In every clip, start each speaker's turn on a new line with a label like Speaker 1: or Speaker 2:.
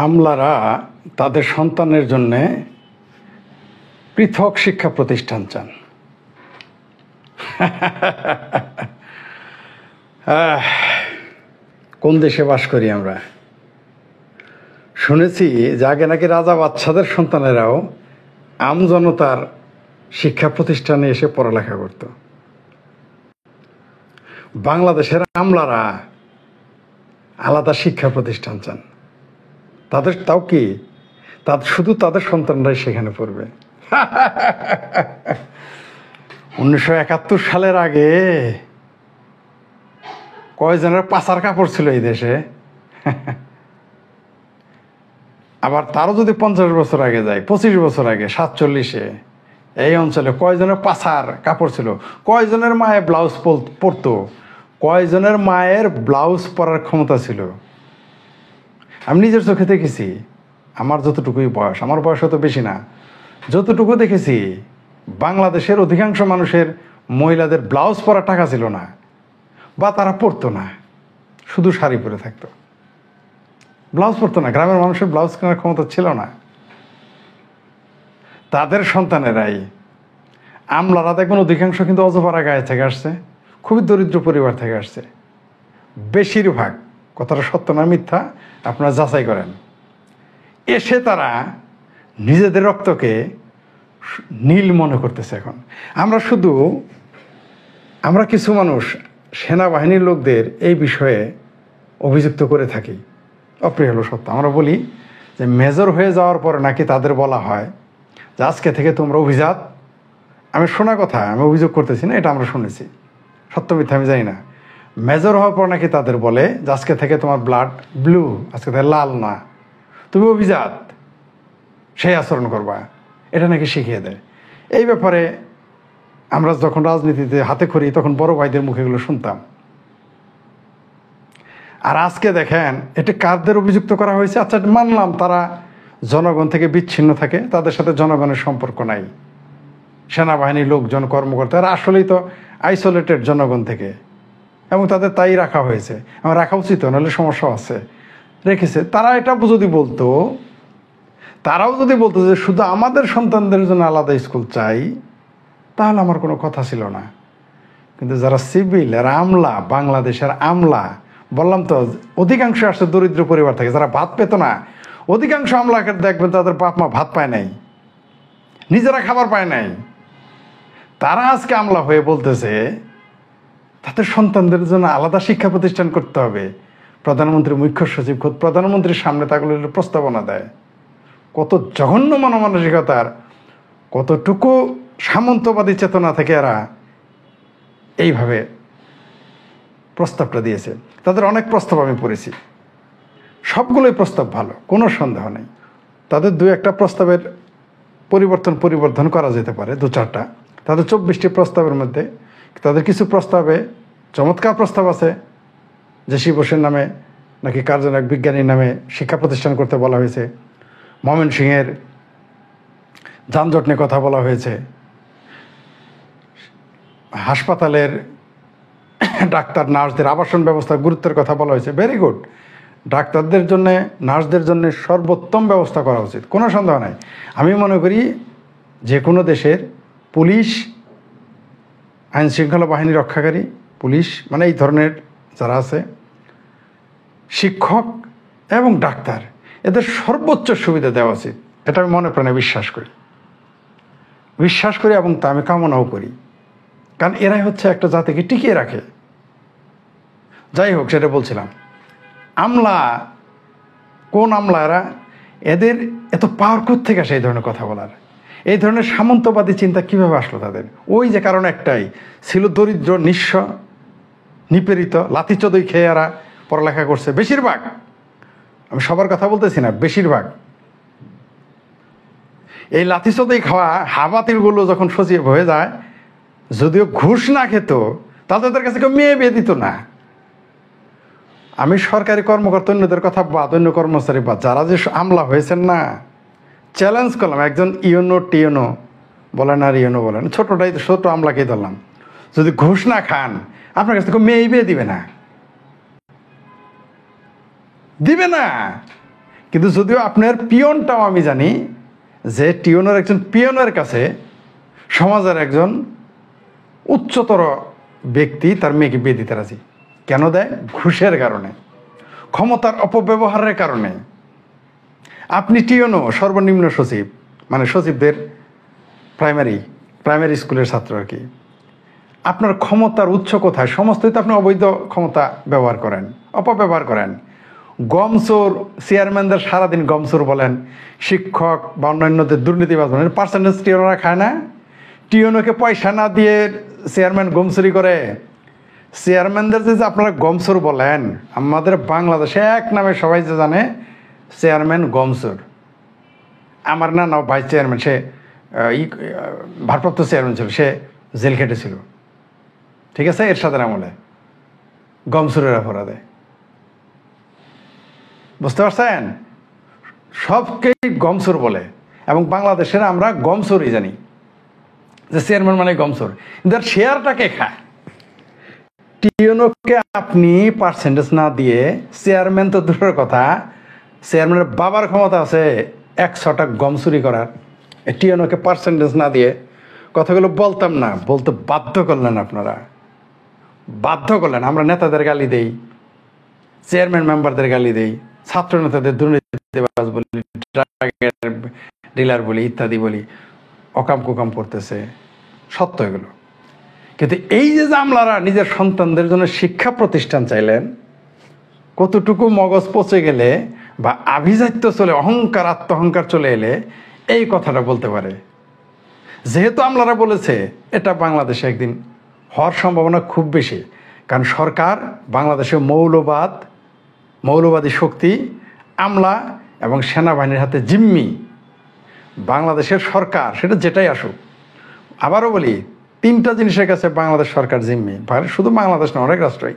Speaker 1: আমলারা তাদের সন্তানের জন্যে পৃথক শিক্ষা প্রতিষ্ঠান চান। কোন দেশে বাস করি আমরা? শুনেছি যে আগে নাকি রাজা বাদশাদের সন্তানেরাও আমজনতার শিক্ষা প্রতিষ্ঠানে এসে পড়ালেখা করত। বাংলাদেশের আমলারা আলাদা শিক্ষা প্রতিষ্ঠান চান। তাদের তাও কি শুধু তাদের সন্তানরাই সেখানে পড়বে। 1971 সালের আগে কয়জনের পাচার কাপড় ছিল এই দেশে? আবার তারও যদি 50 বছর আগে যায়, 25 বছর আগে, 47-এ এই অঞ্চলে কয়জনের পাচার কাপড় ছিল? কয়জনের মায়ের ব্লাউজ পরতো? কয়জনের মায়ের ব্লাউজ পরার ক্ষমতা ছিল? আমি নিজের চোখে দেখেছি। আমার যতটুকুই বয়স, আমার বয়স অত বেশি না, যতটুকু দেখেছি বাংলাদেশের অধিকাংশ মানুষের মহিলাদের ব্লাউজ পরার টাকা ছিল না, বা তারা পরতো না, শুধু শাড়ি পরে থাকতো, ব্লাউজ পরতো না। গ্রামের মানুষের ব্লাউজ কেনার ক্ষমতা ছিল না। তাদের সন্তানেরাই আমলারা দেখবেন অধিকাংশ কিন্তু অজপাড়া গায়ে থেকে আসছে, খুবই দরিদ্র পরিবার থেকে আসছে বেশিরভাগ। কথাটা সত্য না মিথ্যা আপনারা যাচাই করেন। এসে তারা নিজেদের রক্তকে নীল মনে করতেছে। এখন আমরা কিছু মানুষ সেনাবাহিনীর লোকদের এই বিষয়ে অভিযুক্ত করে থাকি। অপ্রিয় হলো সত্য। আমরা বলি যে মেজর হয়ে যাওয়ার পরে নাকি তাদের বলা হয় যে আজকে থেকে তোমরা অভিজাত। আমি শোনা কথা, আমি অভিযোগ করতেছি না, এটা আমরা শুনেছি, সত্য মিথ্যা আমি জানি না। মেজর হওয়ার পর নাকি তাদের বলে যে আজকে থেকে তোমার ব্লাড ব্লু, আজকে থেকে লাল না, তুমি অভিজাত, সেই আচরণ করবা, এটা নাকি শিখিয়ে দেয়। এই ব্যাপারে আমরা যখন রাজনীতিতে হাতে খড়ি তখন বড় ভাইদের মুখে এগুলো শুনতাম। আর আজকে দেখেন এটা কারদের অভিযুক্ত করা হয়েছে। আচ্ছা মানলাম তারা জনগণ থেকে বিচ্ছিন্ন থাকে, তাদের সাথে জনগণের সম্পর্ক নাই, সেনাবাহিনীর লোকজন কর্মকর্তা এরা আসলেই তো আইসোলেটেড জনগণ থেকে, এবং তাদের তাই রাখা হয়েছে। আমার রাখা উচিত, নাহলে সমস্যা আছে, রেখেছে। তারাও যদি বলতো যে শুধু আমাদের সন্তানদের জন্য আলাদা স্কুল চাই, তাহলে আমার কোনো কথা ছিল না। কিন্তু যারা সিভিল, এরা আমলা, বাংলাদেশের আমলা, বললাম তো অধিকাংশ আসছে দরিদ্র পরিবার থেকে, যারা ভাত পেত না। অধিকাংশ আমলাকে দেখবেন তাদের বাপ মা ভাত পায় নাই, নিজেরা খাবার পায় নাই। তারা আজকে আমলা হয়ে বলতেছে তাদের সন্তানদের জন্য আলাদা শিক্ষা প্রতিষ্ঠান করতে হবে। প্রধানমন্ত্রী, মুখ্য সচিব খোদ প্রধানমন্ত্রীর সামনে তাগুলো প্রস্তাবনা দেয়। কত জঘন্য মনমানসিকতার, কতটুকু সামন্তবাদী চেতনা থেকে এরা এইভাবে প্রস্তাবটা দিয়েছে। তাদের অনেক প্রস্তাব আমি পড়েছি, সবগুলোই প্রস্তাব ভালো, কোনো সন্দেহ নেই। তাদের 2-1টা প্রস্তাবের পরিবর্তন করা যেতে পারে, 2-4টা। তাদের 24টি প্রস্তাবের মধ্যে তাদের কিছু প্রস্তাবে চমৎকার প্রস্তাব আছে, যে শিবসের নামে নাকি কার্জন এক বিজ্ঞানীর নামে শিক্ষা প্রতিষ্ঠান করতে বলা হয়েছে। ময়মনসিংহের যানজট নিয়ে কথা বলা হয়েছে। হাসপাতালের ডাক্তার নার্সদের আবাসন ব্যবস্থার গুরুত্বের কথা বলা হয়েছে। Very good. ডাক্তারদের জন্যে, নার্সদের জন্য সর্বোত্তম ব্যবস্থা করা উচিত, কোনো সন্দেহ নাই। আমি মনে করি যে কোনো দেশের পুলিশ, আইন শৃঙ্খলা বাহিনী রক্ষাকারী, পুলিশ মানে এই ধরনের যারা আছে, শিক্ষক এবং ডাক্তার, এদের সর্বোচ্চ সুবিধা দেওয়া উচিত। এটা আমি মনে প্রাণে বিশ্বাস করি এবং তা আমি কামনাও করি। কারণ এরাই হচ্ছে একটা জাতিকে টিকিয়ে রাখে। যাই হোক, সেটা বলছিলাম। আমলা, কোন আমলা এরা? এদের এত পাওয়ার কোত্থেকে আসে এই ধরনের কথা বলার? এই ধরনের সামন্তবাদী চিন্তা কিভাবে আসলো তাদের? ওই যে কারণ একটাই ছিল, দরিদ্র, নিঃস্ব, নিপীড়িত, লাথিচোদই খেয়ে এরা পড়ালেখা করছে বেশিরভাগ। আমি সবার কথা বলতেছি না, বেশিরভাগ। এই লাথিচোদই খাওয়া হাবাতিলগুলো যখন সচিব হয়ে যায়, যদিও ঘুষ না খেত, তাদের কাছে কেউ মেয়ে বিয়ে দিত না। আমি সরকারি কর্মকর্তা অন্যদের কথা বাদ, অন্য কর্মচারী বাদ, যারা যে আমলা হয়েছেন না, চ্যালেঞ্জ করলাম। একজন টিওনো বলেন আর ইউনো বলেন, ছোট আমলাকেই ধরলাম, যদি ঘুষ না খান আপনার কাছ থেকে মেয়ে বিয়ে দিবে না। কিন্তু যদিও আপনার পিয়নটাও আমি জানি যে টিউনের একজন পিয়নের কাছে সমাজের একজন উচ্চতর ব্যক্তি তার মেয়েকে বিয়ে দিতে রাজি। কেন দেয়? ঘুষের কারণে, ক্ষমতার অপব্যবহারের কারণে। আপনি টিউনও সর্বনিম্ন সচিব, মানে সচিবদের প্রাইমারি স্কুলের ছাত্র আর কি। আপনার ক্ষমতার উৎস কোথায়? সমস্তই তো আপনি অবৈধ ক্ষমতা ব্যবহার করেন, অপব্যবহার করেন। গমচোর চেয়ারম্যানদের সারাদিন গমচোর বলেন, শিক্ষক বা অন্যান্যদের দুর্নীতিবাজ বলেন। পার্সেন্টেজ টিওনরা খায় না? টিওনকে পয়সা না দিয়ে চেয়ারম্যান গমচুরি করে। চেয়ারম্যানদের যে আপনারা গমচোর বলেন, আমাদের বাংলাদেশে এক নামে সবাই যে জানে চেয়ারম্যান গমচোর। আমার না ভাইস চেয়ারম্যান, সে ভারপ্রাপ্ত চেয়ারম্যান ছিল, সে জেল খেটেছিল, ঠিক আছে, এরশাদের আমলে গমচুরের অপরাধে। বুঝতে পারছেন? সবকেই গমচোর বলে, এবং বাংলাদেশের আমরা গমচোরই জানি যে চেয়ারম্যান মানে গমচোর। কিন্তু শেয়ারটাকে খায়। টিওনকে আপনি পার্সেন্টেজ না দিয়ে, চেয়ারম্যান তো দূরের কথা, চেয়ারম্যানের বাবার ক্ষমতা আছে 100টা গম চুরি করার। টিওনকে পার্সেন্টেজ না দিয়ে কথাগুলো বলতাম না, বলতে বাধ্য করলেন আপনারা, বাধ্য করলেন। আমরা নেতাদের গালি দেই, চেয়ারম্যান মেম্বারদের গালি দেই, ছাত্র নেতাদের দুর্নীতিবাজ বলি, ড্রাগের ডিলার বলি, ইত্যাদি বলি, অকাম কুকাম করতেছে, সত্য এগুলো। কিন্তু এই যে আমলারা নিজের সন্তানদের জন্য শিক্ষা প্রতিষ্ঠান চাইলেন, কতটুকু মগজ পচে গেলে বা আভিজাত্য চলে, অহংকার আত্মহংকার চলে এলে এই কথাটা বলতে পারে। যেহেতু আমলারা বলেছে, এটা বাংলাদেশে একদিন হওয়ার সম্ভাবনা খুব বেশি। কারণ সরকার বাংলাদেশে মৌলবাদী শক্তি, আমলা এবং সেনাবাহিনীর হাতে জিম্মি। বাংলাদেশের সরকার, সেটা যেটাই আসুক, আবারও বলি, 3টা জিনিসের কাছে বাংলাদেশ সরকার জিম্মি। শুধু বাংলাদেশ না, অনেক রাষ্ট্রই।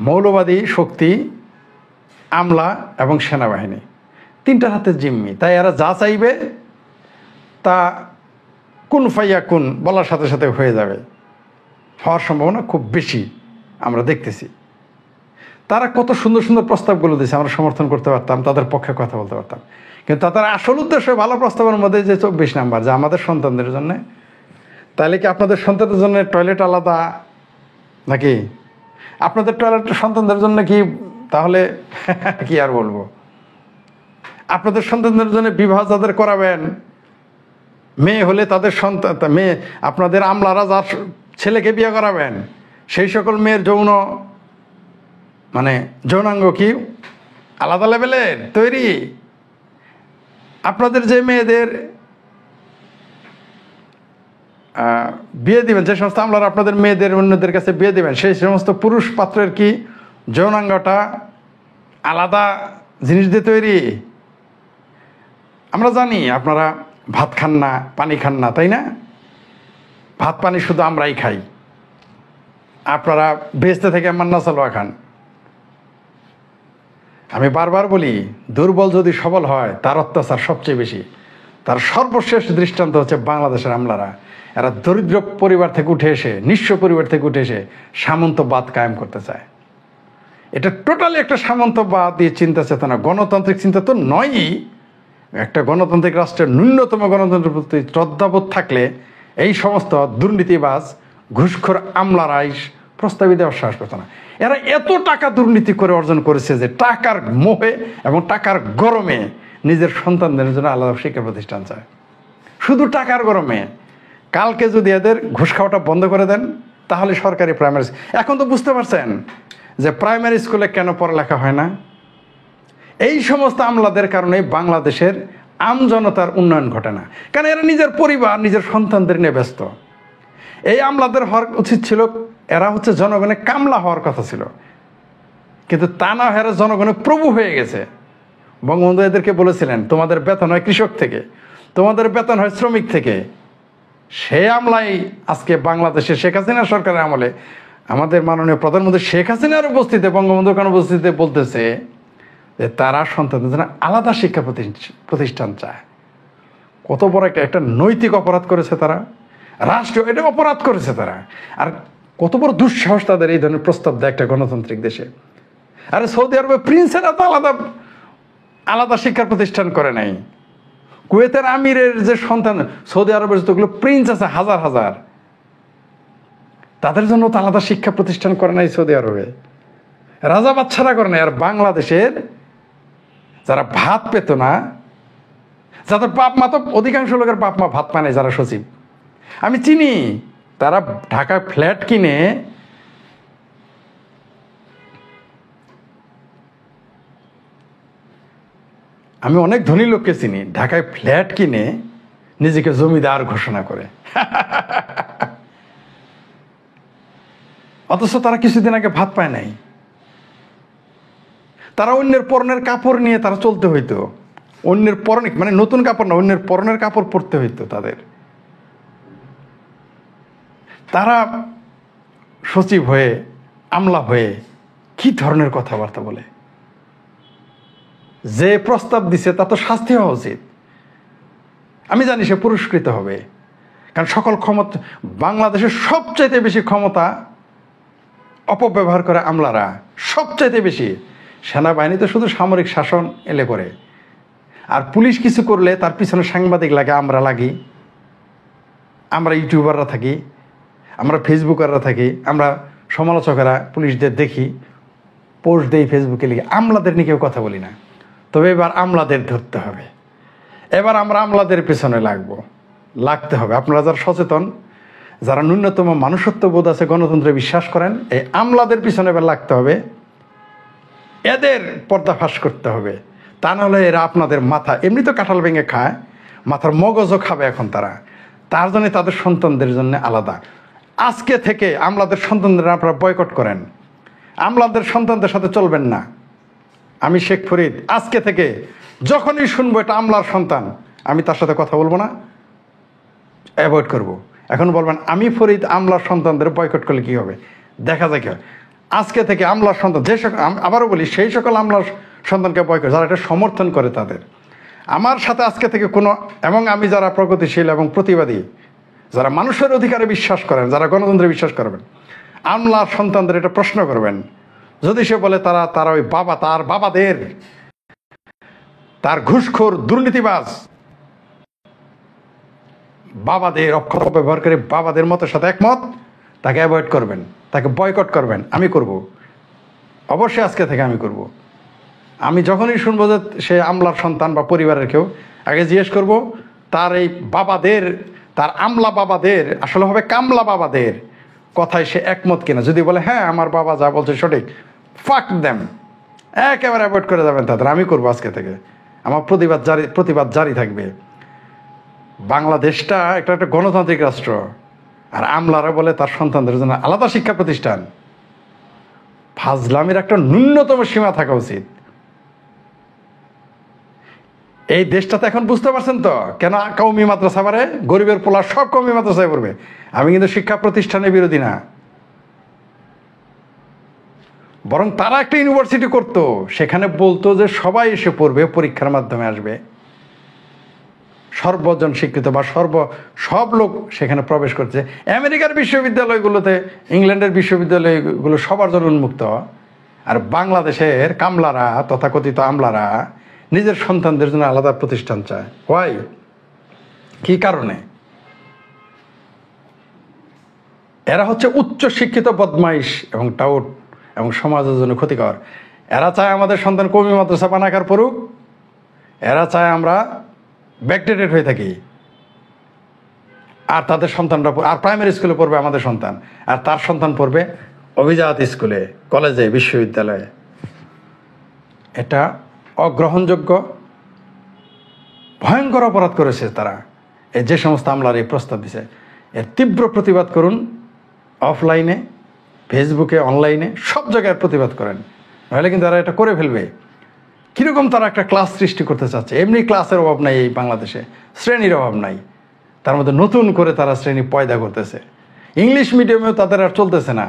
Speaker 1: মৌলবাদী শক্তি, আমলা এবং সেনাবাহিনী, 3টার হাতে জিম্মি। তাই এরা যা চাইবে তা কুন ফাইয়া কুন বলার সাথে সাথে হয়ে যাবে, হওয়ার সম্ভাবনা খুব বেশি আমরা দেখতেছি। তারা কত সুন্দর সুন্দর প্রস্তাবগুলো দিয়েছে, আমরা সমর্থন করতে পারতাম, তাদের পক্ষে কথা বলতে পারতাম। কিন্তু তাদের আসল উদ্দেশ্য ভালো প্রস্তাবের মধ্যে যে 24 নাম্বার, যে আমাদের সন্তানদের জন্য। তাহলে কি আপনাদের সন্তানদের জন্য টয়লেট আলাদা নাকি? আপনাদের টয়লেট সন্তানদের জন্য কি? তাহলে কি আর বলবো। আপনাদের সন্তানদের জন্য বিবাহ যাদের করাবেন, মেয়ে হলে তাদের সন্তান, মেয়ে আপনাদের আমলারা যার ছেলেকে বিয়ে করাবেন, সেই সকল মেয়ের যৌনাঙ্গ কি আলাদা লেভেলের তৈরি? আপনাদের যে মেয়েদের বিয়ে দিবেন, যে সমস্ত আমলারা আপনাদের মেয়েদের অন্যদের কাছে বিয়ে দিবেন, সেই সমস্ত পুরুষ পাত্রের কি যৌনাঙ্গটা আলাদা জিনিস দিয়ে তৈরি? আমরা জানি আপনারা ভাত খান না, পানি খান না, তাই না? ভাত পানি শুধু আমরাই খাই, আপনারা বেহেশতে থেকে মান্না সালোয়া খান। আমি বারবার বলি, দুর্বল যদি সবল হয়, তার অত্যাচার সবচেয়ে বেশি। তার সর্বশেষ দৃষ্টান্ত হচ্ছে বাংলাদেশের আমলারা। এরা দরিদ্র পরিবার থেকে উঠে এসে, নিঃস্ব পরিবার থেকে উঠে এসে সামন্তবাদ কায়েম করতে চায়। এটা টোটালি একটা সামন্তবাদ দিয়ে চিন্তা চেতনা, গণতান্ত্রিক চিন্তা তো নয়ই। একটা গণতান্ত্রিক রাষ্ট্রের ন্যূনতম গণতন্ত্রের প্রতি শ্রদ্ধাবোধ থাকলে এই সমস্ত দুর্নীতিবাজ ঘুষখোর আমলারা প্রস্তাবিত দেওয়ার সাহস করতো না। এরা এত টাকা দুর্নীতি করে অর্জন করেছে যে টাকার মোহে এবং টাকার গরমে নিজের সন্তানদের জন্য আলাদা শিক্ষা প্রতিষ্ঠান চায়, শুধু টাকার গরমে। কালকে যদি এদের ঘুষ খাওয়াটা বন্ধ করে দেন, তাহলে সরকারি প্রাইমারি, এখন তো বুঝতে পারছেন যে প্রাইমারি স্কুলে কেন পড়ালেখা হয় না। এই সমস্ত আমলাদের কারণে বাংলাদেশের আমজনতার উন্নয়ন ঘটে না। কারণ এরা নিজের পরিবার, নিজের সন্তানদের নিয়ে ব্যস্ত। এই আমলাদের হওয়ার উচিত ছিল, এরা হচ্ছে জনগণের কামলা হওয়ার কথা ছিল, কিন্তু তা না, এরা জনগণের প্রভু হয়ে গেছে। বঙ্গবন্ধু এদেরকে বলেছিলেন, তোমাদের বেতন হয় কৃষক থেকে, তোমাদের বেতন হয় শ্রমিক থেকে। সে আমলাই আজকে বাংলাদেশে শেখ হাসিনা সরকারের আমলে আমাদের মাননীয় প্রধানমন্ত্রী শেখ হাসিনার উপস্থিতিতে, বঙ্গবন্ধুর উপস্থিতিতে বলতেছে যে তারা সন্তানদের জন্য আলাদা শিক্ষা প্রতিষ্ঠান চায়। কত বড় একটা নৈতিক অপরাধ করেছে তারা, রাষ্ট্র এটা অপরাধ করেছে তারা। আর কত বড় দুঃসাহস তাদের এই ধরনের প্রস্তাব দেয় একটা গণতান্ত্রিক দেশে। আরে সৌদি আরবে প্রিন্সেরা তো আলাদা আলাদা শিক্ষা প্রতিষ্ঠান করে নাই। কুয়েতের আমিরের যে সন্তান, সৌদি আরবের যতগুলো প্রিন্স আছে হাজার হাজার, তাদের জন্য তো আলাদা শিক্ষা প্রতিষ্ঠান করে নাই সৌদি আরবে, রাজা বাচ্চারা করে নাই। আর বাংলাদেশের যারা ভাত পেত না, যাদের বাপ মা, তো অধিকাংশ লোকের বাপ মা ভাত পায় নাই, যারা সচিব আমি চিনি, তারা ঢাকায় ফ্ল্যাট কিনে আমি অনেক ধনী লোককে চিনি, ঢাকায় ফ্ল্যাট কিনে নিজেকে জমিদার ঘোষণা করে। অথচ তারা কিছুদিন আগে ভাত পায় নাই। তারা অন্যের পরনের কাপড় নিয়ে তারা চলতে হইতো, অন্যের পরনে, মানে নতুন কাপড় না, অন্যের পরনের কাপড় পরতে হইতো তাদের। তারা সচিব হয়ে, আমলা হয়ে কি ধরনের কথাবার্তা বলে! যে প্রস্তাব দিছে তা তো শাস্তি হওয়া উচিত। আমি জানি সে পুরস্কৃত হবে, কারণ সকল ক্ষমতা, বাংলাদেশের সবচাইতে বেশি ক্ষমতা অপব্যবহার করে আমলারা, সবচাইতে বেশি। সেনাবাহিনী তো শুধু সামরিক শাসন এলে করে, আর পুলিশ কিছু করলে তার পিছনে সাংবাদিক লাগে, আমরা লাগি, আমরা ইউটিউবাররা থাকি, আমরা ফেসবুকাররা থাকি, আমরা সমালোচকেরা পুলিশদের দেখি, পোস্ট দেই ফেসবুকে লিখে। আমলাদের নিয়ে কেউ কথা বলি না। তবে এবার আমলাদের ধরতে হবে, এবার আমরা আমলাদের পেছনে লাগতে হবে। আপনারা যারা সচেতন, যারা ন্যূনতম মানুষত্ববোধ আছে, গণতন্ত্রে বিশ্বাস করেন, এই আমলাদের পিছনে এবার লাগতে হবে, এদের পর্দাফাশ করতে হবে। তা নাহলে এরা আপনাদের মাথা এমনি তো কাঁঠাল ভেঙে খায়, মাথার মগজও খাবে এখন তারা। তার জন্য তাদের সন্তানদের জন্য আলাদা। আজকে থেকে আমলাদের সন্তানদের আপনারা বয়কট করেন, আমলাদের সন্তানদের সাথে চলবেন না। আমি শেখ ফরিদ আজকে থেকে যখনই শুনবো এটা আমলার সন্তান, আমি তার সাথে কথা বলবো না, অ্যাভয়েড করব। এখন বলবেন আমি ফরিদ আমলার সন্তানদের বয়কট করলে কি হবে, দেখা যায় কি। আজকে থেকে আমলার সন্তান, যে সকল, আবারও বলি, সেই সকল আমলার সন্তানকে বয়কট, যারা এটা সমর্থন করে তাদের, আমার সাথে আজকে থেকে কোনো, এবং আমি যারা প্রগতিশীল এবং প্রতিবাদী, যারা মানুষের অধিকারে বিশ্বাস করেন, যারা গণতন্ত্রে বিশ্বাস করবেন, আমলার সন্তানদের এটা প্রশ্ন করবেন। যদি সে বলে তারা ওই বাবা, তার বাবাদের, তার ঘুষখোর দুর্নীতিবাজ বাবাদের অক্ষত ব্যবহার করে বাবাদের মতের সাথে একমত, তাকে অ্যাভয়েড করবেন, তাকে বয়কট করবেন। আমি করব, অবশ্যই আজকে থেকে আমি করব। আমি যখনই শুনবো যে সে আমলার সন্তান বা পরিবারের কেউ, আগে জিজ্ঞেস করব তার এই বাবাদের, তার আমলা বাবাদের, আসলে হবে কামলা বাবাদের কথায় সে একমত কিনা। যদি বলে হ্যাঁ আমার বাবা যা বলছে সঠিক, ফাক দেম, একেবারে অ্যাভয়েড করে যাবেন তাদের। আমি করবো আজকে থেকে, আমার প্রতিবাদ জারি থাকবে। বাংলাদেশটা একটা গণতান্ত্রিক রাষ্ট্র, আর আমলারা বলে তার সন্তানদের জন্য আলাদা শিক্ষা প্রতিষ্ঠান। ফাজলামির একটা ন্যূনতম সীমা থাকা উচিত। এই দেশটাতে এখন বুঝতে পারছেন তো কেন কওমি মাদ্রাসা বাড়ে, গরিবের পোলা সব কওমি মাদ্রাসায় পড়বে। আমি কিন্তু শিক্ষা প্রতিষ্ঠানের বিরোধী না, বরং তারা একটা ইউনিভার্সিটি করতো, সেখানে বলতো যে সবাই এসে পড়বে, পরীক্ষার মাধ্যমে আসবে, সর্বজন স্বীকৃত বা সব লোক সেখানে প্রবেশ করছে। আমেরিকার বিশ্ববিদ্যালয়গুলোতে, ইংল্যান্ডের বিশ্ববিদ্যালয়গুলো সবার জন্য উন্মুক্ত। আর বাংলাদেশের কামলারা, তথাকথিত আমলারা নিজের সন্তানদের জন্য আলাদা প্রতিষ্ঠান চায়। ওয়াই, কি কারণে? এরা হচ্ছে উচ্চ শিক্ষিত বদমাইশ এবং টাউট এবং সমাজের জন্য ক্ষতিকর। এরা চায় আমাদের সন্তান কওমি মাদ্রাসা বানাকার পড়ুক, এরা চায় আমরা ব্যাকডেটেড হয়ে থাকি, আর তাদের সন্তানরা আর প্রাইমারি স্কুলে পড়বে আমাদের সন্তান, আর তার সন্তান পড়বে অভিজাত স্কুলে, কলেজে, বিশ্ববিদ্যালয়ে। এটা অগ্রহণযোগ্য, ভয়ঙ্কর অপরাধ করেছে তারা। এই যে সমস্ত আমলার এই প্রস্তাব দিছে, এর তীব্র প্রতিবাদ করুন। অফলাইনে, ফেসবুকে, অনলাইনে, সব জায়গায় প্রতিবাদ করেন, নাহলে কিন্তু তারা এটা করে ফেলবে। কীরকম তারা একটা ক্লাস সৃষ্টি করতে চাচ্ছে। এমনি ক্লাসের অভাব নাই এই বাংলাদেশে, শ্রেণীর অভাব নাই, তার মধ্যে নতুন করে তারা শ্রেণী পয়দা করতেছে। ইংলিশ মিডিয়ামেও তাদের আর চলতেছে না।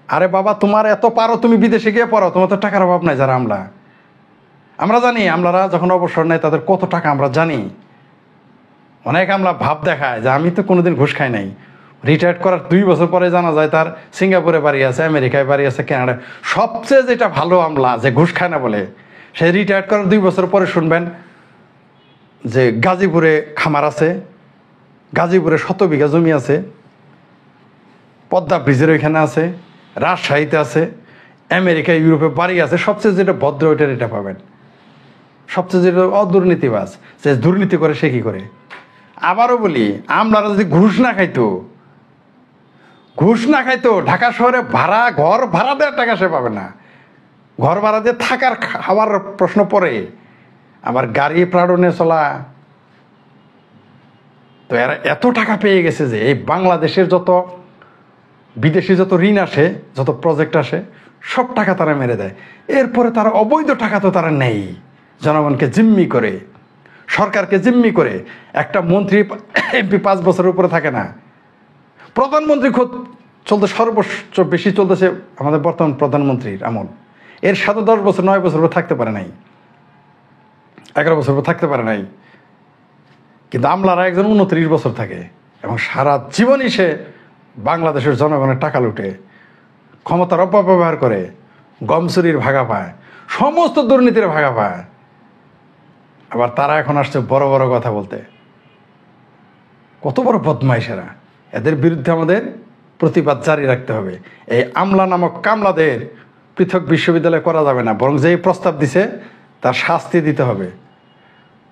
Speaker 1: আরে বাবা, তোমার এত পারো, তুমি বিদেশে গিয়ে পড়াও, তোমার তো টাকার অভাব নাই। যারা আমরা জানি, আমলারা যখন অবসর নেয় তাদের কত টাকা আমরা জানি। অনেক আমলা ভাব দেখায় যে আমি তো কোনোদিন ঘুষ খাই নাই, রিটায়ার্ড করার 2 বছর পরে জানা যায় তার সিঙ্গাপুরে বাড়ি আছে, আমেরিকায় বাড়ি আছে, কানাডায়। সবচেয়ে যেটা ভালো আমলা, যে ঘুষ খায় না বলে, সে রিটায়ার্ড করার 2 বছর পরে শুনবেন যে গাজীপুরে খামার আছে, গাজীপুরে 100 বিঘা জমি আছে, পদ্মা ব্রিজের ওইখানে আছে, রাজশাহীতে আছে, আমেরিকা ইউরোপে বাড়ি আছে। সবচেয়ে যেটা ভদ্র ওইটার এটা পাবেন। সবচেয়ে যেটা অদুর্নীতিবাজ, যে দুর্নীতি করে সে কী করে? আবারও বলি, আমলারা যদি ঘুষ না খাইতো, ঢাকা শহরে ঘর ভাড়া দেওয়ার টাকা সে পাবে না। ঘর ভাড়া দিয়ে থাকার খাবার প্রশ্ন পড়ে, আবার গাড়ি প্রাড়নে চলা। তো এরা এত টাকা পেয়ে গেছে যে এই বাংলাদেশের যত বিদেশি যত ঋণ আসে, যত প্রজেক্ট আসে, সব টাকা তারা মেরে দেয়। এরপরে তারা অবৈধ টাকা তো তারা নেই, জনগণকে জিম্মি করে, সরকারকে জিম্মি করে। একটা মন্ত্রী এমপি 5 বছরের উপরে থাকে না। প্রধানমন্ত্রী চলতে সর্বোচ্চ বেশি চলতেছে আমাদের বর্তমান প্রধানমন্ত্রীর আমল। এর সাথে 10 বছর 9 বছর থাকতে পারে নাই, 11 বছর থাকতে পারে নাই। কিন্তু আমলারা একজন 29 বছর থাকে এবং সারা জীবনই সে বাংলাদেশের জনগণের টাকা লুটে, ক্ষমতার অপব্যবহার করে, গম চুরির ভাগা পায়, সমস্ত দুর্নীতির ভাগা পায়। আবার তারা এখন আসছে বড় বড় কথা বলতে। কত বড় বদমাইশেরা! এদের বিরুদ্ধে আমাদের প্রতিবাদ জারি রাখতে হবে। এই আমলা নামক কামলাদের পৃথক বিশ্ববিদ্যালয় করা যাবে না, বরং যেই প্রস্তাব দিছে তার শাস্তি দিতে হবে,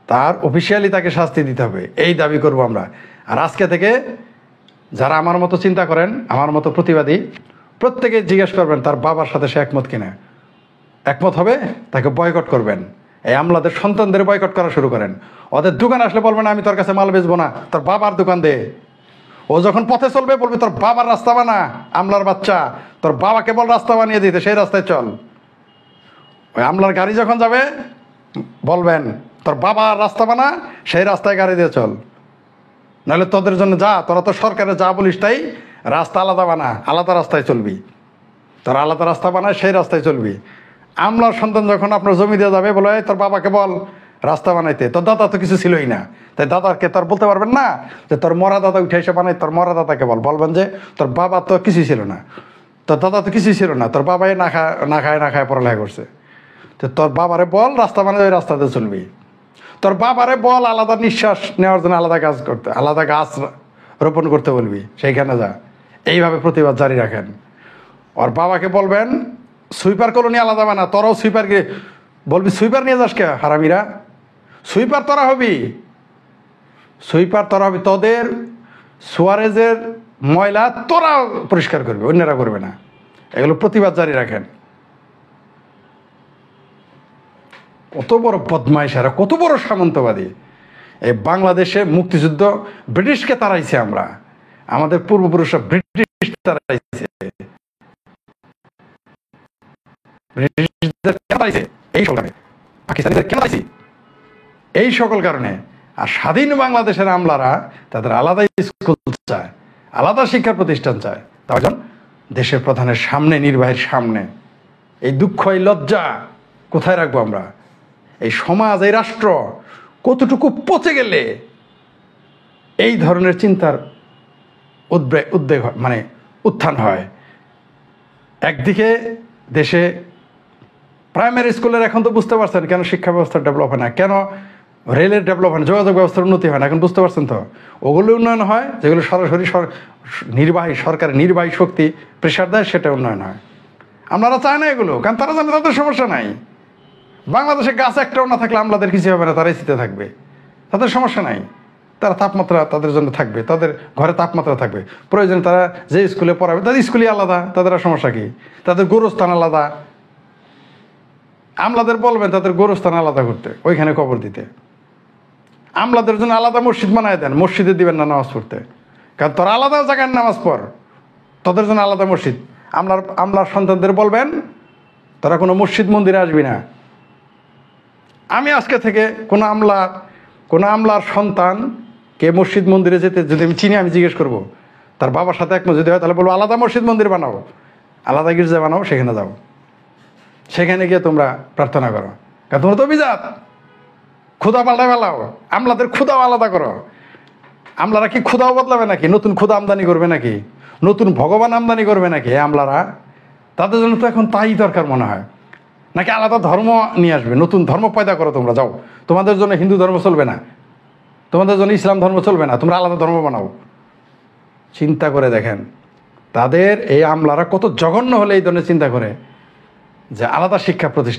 Speaker 1: তার অফিসিয়ালি তাকে শাস্তি দিতে হবে, এই দাবি করব আমরা। আর আজকে থেকে যারা আমার মতো চিন্তা করেন, আমার মতো প্রতিবাদী, প্রত্যেকে জিজ্ঞেস করবেন তার বাবার সাথে সে একমত কিনা। একমত হবে তাকে বয়কট করবেন। এই আমলাদের সন্তানদের বয়কট করা শুরু করেন। ওদের দোকান আসলে বলবেন আমি তোর কাছে মাল বেচবো না, তোর বাবার দোকান দে। ও যখন পথে চলবে বলবে তোর বাবার রাস্তা বানা, আমলার বাচ্চা, তোর বাবাকে বল রাস্তা বানিয়ে দিতে, সেই রাস্তায় চল। ওই আমলার গাড়ি যখন যাবে বলবেন তোর বাবার রাস্তা বানা, সেই রাস্তায় গাড়ি দিয়ে চল। নাহলে তোদের জন্য যা, তোরা তো সরকারে যা বলিস তাই, রাস্তা আলাদা বানা, আলাদা রাস্তায় চলবি। তোরা আলাদা রাস্তা বানায় সেই রাস্তায় চলবি। আমলার সন্তান যখন আপনার জমি দিয়ে যাবে বলে তোর বাবাকে বল রাস্তা বানাইতে, তোর দাদা তো কিছু ছিলই না, তাই দাদাকে তোর বলতে পারবেন না যে তোর মরা দাদা উঠে এসে বানাই, তোর মরা দাদাকে বলবেন যে তোর বাবা তো কিছুই ছিল না, তোর দাদা তো কিছুই ছিল না, তোর বাবাই না খায় পড়ালেখা করছে। তো তোর বাবারে বল রাস্তা বানাই, ওই রাস্তাতে চলবি। তোর বাবারে বল আলাদা নিঃশ্বাস নেওয়ার জন্য আলাদা কাজ করতে, আলাদা গাছ রোপণ করতে বলবি, সেইখানে যা। এইভাবে প্রতিবাদ জারি রাখেন। ওর বাবাকে বলবেন সুইপার কলোনি আলাদা বানা, তোরাও সুইপারকে বলবি সুইপার নিয়ে যাস কে হারামিরা, সুইপার তোরা হবি, তোদের সুয়ারেজের ময়লা তোরা পরিষ্কার করবি, অন্যরা করবে না। এগুলো প্রতিবাদ জারি রাখেন। কত বড় বদমাইশেরা, কত বড় সামন্তবাদী! এই বাংলাদেশে মুক্তিযুদ্ধ ব্রিটিশকে তাড়াইছে আমরা, আমাদের পূর্বপুরুষরা ব্রিটিশ তাড়াইছে, পাকিস্তানিদের কেন তাড়াইছে? এই সকল কারণে। আর স্বাধীন বাংলাদেশের আমলারা তাদের আলাদা স্কুল চায়, আলাদা শিক্ষা প্রতিষ্ঠান চায়। তার জন্য দেশের প্রধানের সামনে, নির্বাহীর সামনে এই দুঃখ, এই লজ্জা কোথায় রাখবো আমরা? এই সমাজ, এই রাষ্ট্র কতটুকু পচে গেলে এই ধরনের চিন্তার উদ্বেগ মানে উত্থান হয়। একদিকে দেশে প্রাইমারি স্কুলের এখন তো বুঝতে পারছেন কেন শিক্ষা ব্যবস্থার ডেভেলপ হয় না, কেন রেলের ডেভেলপ হয় না, যোগাযোগ ব্যবস্থার উন্নতি হয় না, এখন বুঝতে পারছেন তো। ওগুলো উন্নয়ন হয় যেগুলো সরাসরি সরকারের নির্বাহী শক্তি প্রেশার দেয়, সেটা উন্নয়ন হয়। আপনারা চায় না এগুলো, কারণ তারা জানে তাদের সমস্যা নাই। বাংলাদেশে গাছ একটাও না থাকলে আমলাদের কিছু হবে না, তারা এসিতে থাকবে, তাদের সমস্যা নাই। তারা তাপমাত্রা তাদের জন্য থাকবে, তাদের ঘরে তাপমাত্রা থাকবে, প্রয়োজন তারা যে স্কুলে পড়াবে তাদের স্কুলই আলাদা, তাদের আর সমস্যা কি? তাদের গোরস্থান আলাদা। আমলাদের বলবেন তাদের গোরস্থান আলাদা করতে, ওইখানে কবর দিতে। আমলাদের জন্য আলাদা মসজিদ বানায় দেন, মসজিদে দিবেন না নামাজ পড়তে, কারণ তোরা আলাদা জায়গায় নামাজ পড়, তোদের জন্য আলাদা মসজিদ। আমলার সন্তানদের বলবেন তোরা কোনো মসজিদ মন্দিরে আসবি না। আমি আজকে থেকে কোনো আমলার সন্তানকে মসজিদ মন্দিরে যেতে যদি আমি চিনি, আমি জিজ্ঞেস করবো তার বাবার সাথে একমত যদি হয়, তাহলে বলবো আলাদা মসজিদ মন্দির বানাও, আলাদা গির্জা বানাও, সেখানে যাও, সেখানে গিয়ে তোমরা প্রার্থনা করো, কারণ তোমরা তো অভিজাত। ক্ষুদা পাল্টায় পালাও, আমলাদের ক্ষুদাও আলাদা করো। আমলারা কি ক্ষুদাও বদলাবে নাকি? নতুন ক্ষুদা আমদানি করবে নাকি? নতুন ভগবান আমদানি করবে নাকি আমলারা? তাদের জন্য তো এখন তাই দরকার মনে হয়। নাকি আলাদা ধর্ম নিয়ে আসবে, নতুন ধর্ম পয়দা করো তোমরা, যাও, তোমাদের জন্য হিন্দু ধর্ম চলবে না, তোমাদের জন্য ইসলাম ধর্ম চলবে না, তোমরা আলাদা ধর্ম বানাও। চিন্তা করে দেখেন তাদের এই আমলারা কত জঘন্য হলে এই ধরনের চিন্তা করে যে আলাদা শিক্ষা প্রতিষ্ঠান